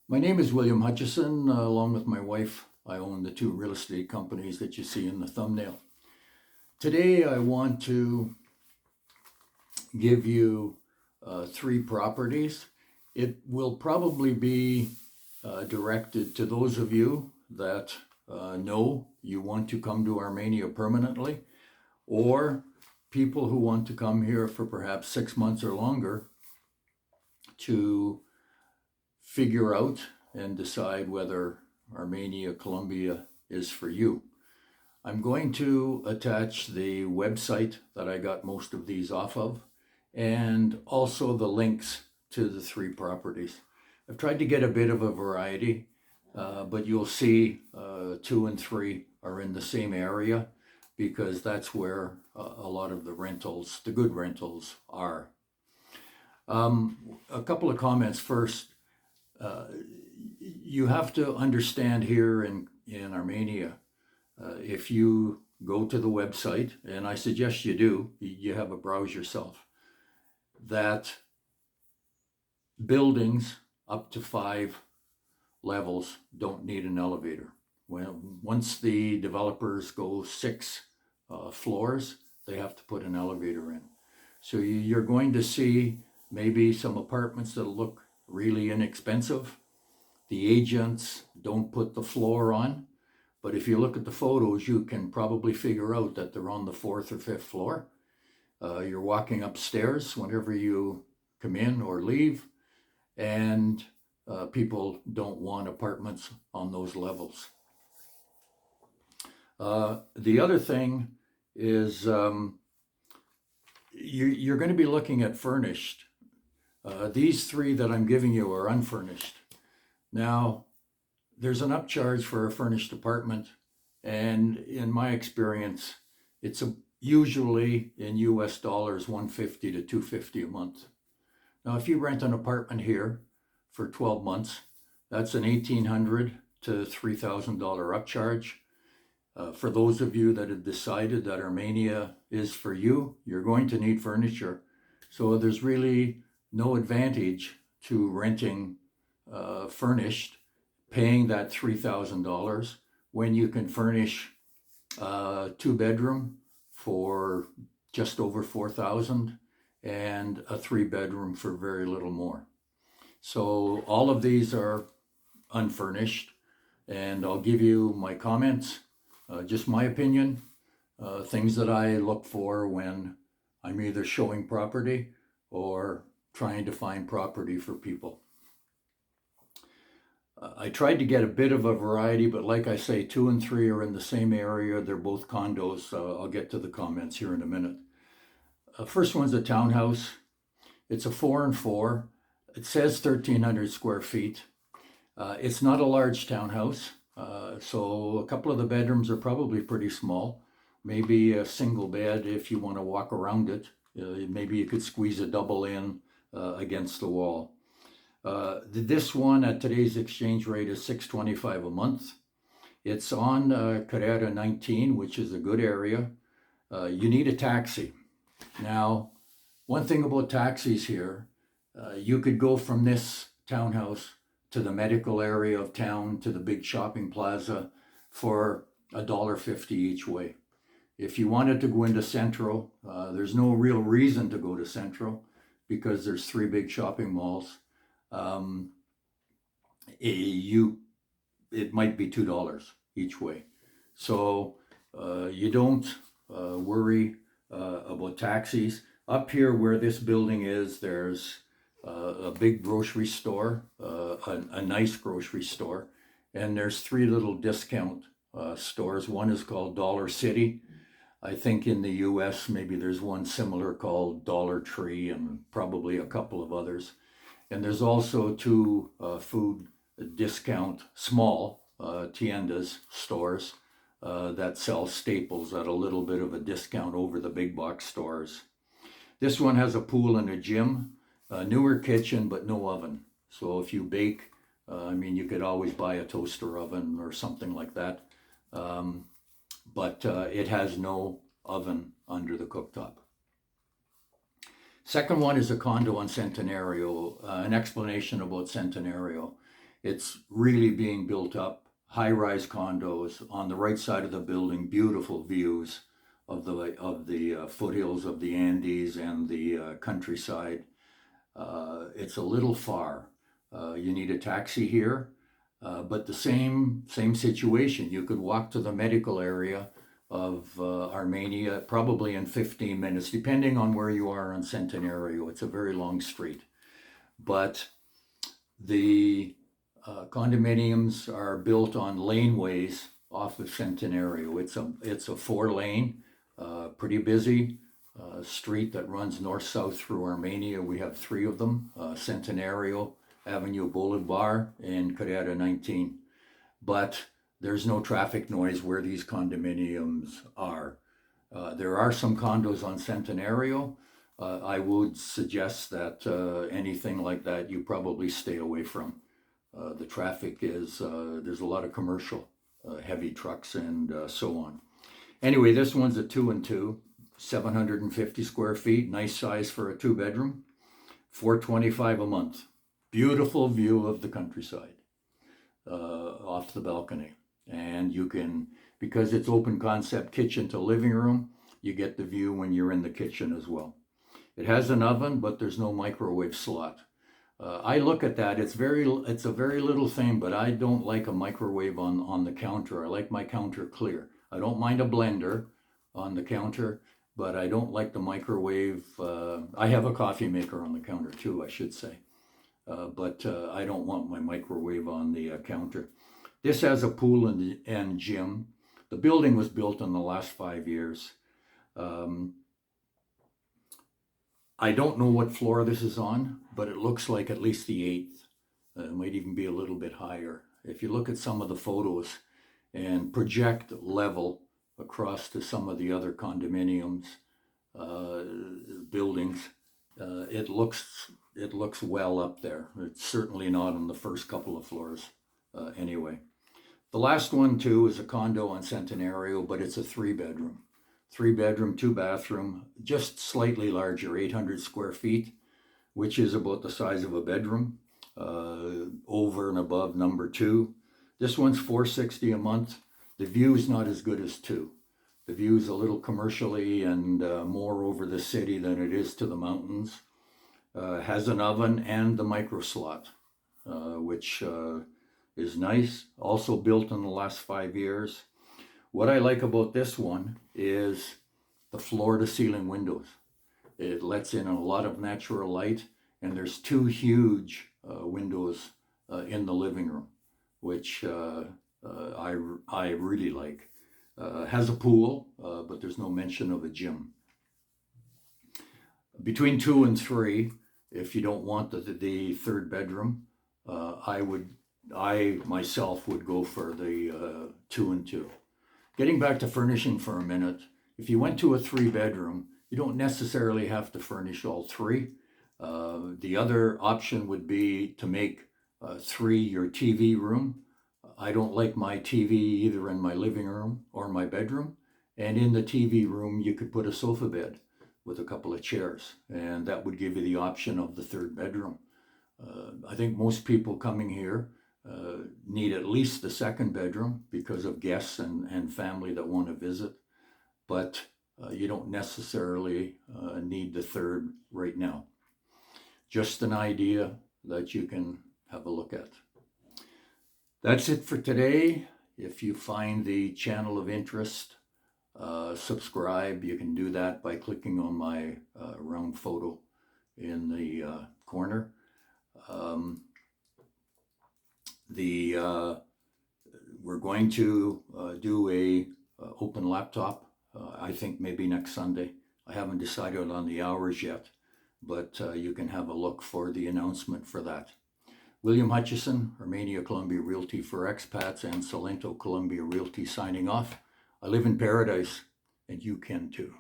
My name is William Hutchison. Along with my wife, I own the two real estate companies that you see in the thumbnail. Today, I want to give you three properties. It will probably be directed to those of you that know you want to come to Armenia permanently, or people who want to come here for perhaps 6 months or longer to figure out and decide whether Armenia, Colombia is for you. I'm going to attach the website that I got most of these off of and also the links to the three properties. I've tried to get a bit of a variety, but you'll see 2 and 3 are in the same area because that's where a lot of the rentals, the good rentals, are. A couple of comments first. You have to understand here in Armenia, if you go to the website, and I suggest you do, you have a browse yourself, that buildings up to 5 levels don't need an elevator. Once the developers go 6 floors, they have to put an elevator in. So you're going to see maybe some apartments that look really inexpensive. The agents don't put the floor on, but if you look at the photos, you can probably figure out that they're on the 4th or 5th floor. You're walking upstairs whenever you come in or leave, and people don't want apartments on those levels. The other thing is you're going to be looking at furnished. These 3 that I'm giving you are unfurnished. Now, there's an upcharge for a furnished apartment, and in my experience, it's usually in US dollars $150 to $250 a month. Now, if you rent an apartment here for 12 months, that's an $1,800 to $3,000 upcharge. For those of you that have decided that Armenia is for you, you're going to need furniture. So there's really no advantage to renting furnished, paying that $3,000 when you can furnish a 2-bedroom for just over $4,000 and a 3-bedroom for very little more. So all of these are unfurnished, and I'll give you my comments, just my opinion, things that I look for when I'm either showing property or trying to find property for people. I tried to get a bit of a variety, but like I say, 2 and 3 are in the same area. They're both condos. I'll get to the comments here in a minute. First one's a townhouse. It's a 4 and 4. It says 1,300 square feet. It's not a large townhouse, so a couple of the bedrooms are probably pretty small. Maybe a single bed if you want to walk around it. Maybe you could squeeze a double in against the wall. This one at today's exchange rate is $625 a month. It's on Carrera 19, which is a good area. You need a taxi. Now, one thing about taxis here, you could go from this townhouse to the medical area of town to the big shopping plaza for $1.50 each way. If you wanted to go into Central, there's no real reason to go to Central because there's 3 big shopping malls. It might be $2 each way. So you don't worry about taxis. Up here where this building is, there's a big grocery store, a nice grocery store, and there's 3 little discount stores. One is called Dollar City. I think in the US maybe there's one similar called Dollar Tree and probably a couple of others. And there's also 2 food discount small tiendas stores that sell staples at a little bit of a discount over the big box stores. This one has a pool and a gym, a newer kitchen, but no oven. So if you bake, you could always buy a toaster oven or something like that. But it has no oven under the cooktop. Second one is a condo on Centenario, an explanation about Centenario. It's really being built up, high-rise condos on the right side of the building, beautiful views of the foothills of the Andes and the countryside. It's a little far. You need a taxi here, but the same situation. You could walk to the medical area of Armenia probably in 15 minutes, depending on where you are on Centenario. It's a very long street. But the condominiums are built on laneways off of Centenario. It's a 4-lane, pretty busy street that runs north-south through Armenia. We have 3 of them, Centenario, Avenue Boulevard, and Carrera 19. But there's no traffic noise where these condominiums are. There are some condos on Centenario. I would suggest that anything like that you probably stay away from. The traffic is, there's a lot of commercial, heavy trucks and so on. Anyway, this one's a 2 and 2, 750 square feet, nice size for a 2-bedroom, $425 a month. Beautiful view of the countryside off the balcony. And you can, because it's open concept kitchen to living room, you get the view when you're in the kitchen as well. It has an oven, but there's no microwave slot. I look at that, it's a very little thing, but I don't like a microwave on the counter. I like my counter clear. I don't mind a blender on the counter, but I don't like the microwave. I have a coffee maker on the counter too, I should say. But I don't want my microwave on the counter. This has a pool and gym. The building was built in the last 5 years. I don't know what floor this is on, but it looks like at least the 8th. It might even be a little bit higher. If you look at some of the photos and project level across to some of the other condominiums, buildings, it looks well up there. It's certainly not on the first couple of floors anyway. The last one too is a condo on Centenario, but it's a 3-bedroom. 3-bedroom, 2-bathroom, just slightly larger, 800 square feet, which is about the size of a bedroom, over and above number 2. This one's $460 a month. The view is not as good as 2. The view is a little commercially and more over the city than it is to the mountains. Has an oven and the micro slot, which is nice. Also built in the last 5 years. What I like about this one is the floor to ceiling windows. It lets in a lot of natural light, and there's 2 huge windows in the living room, which I really like. Has a pool, but there's no mention of a gym. Between 2 and 3, if you don't want the 3rd bedroom, I myself would go for the 2 and 2. Getting back to furnishing for a minute, if you went to a 3-bedroom, you don't necessarily have to furnish all 3. The other option would be to make 3 your TV room. I don't like my TV either in my living room or my bedroom. And in the TV room, you could put a sofa bed with a couple of chairs, and that would give you the option of the 3rd bedroom. I think most people coming here need at least the 2nd bedroom because of guests and family that want to visit, but you don't necessarily need the 3rd right now. Just an idea that you can have a look at. That's it for today. If you find the channel of interest, subscribe. You can do that by clicking on my round photo in the corner. We're going to do a open laptop, I think maybe next Sunday. I haven't decided on the hours yet, but you can have a look for the announcement for that. William Hutchison, Armenia Columbia Realty for Expats, and Salento Columbia Realty signing off. I live in paradise, and you can too.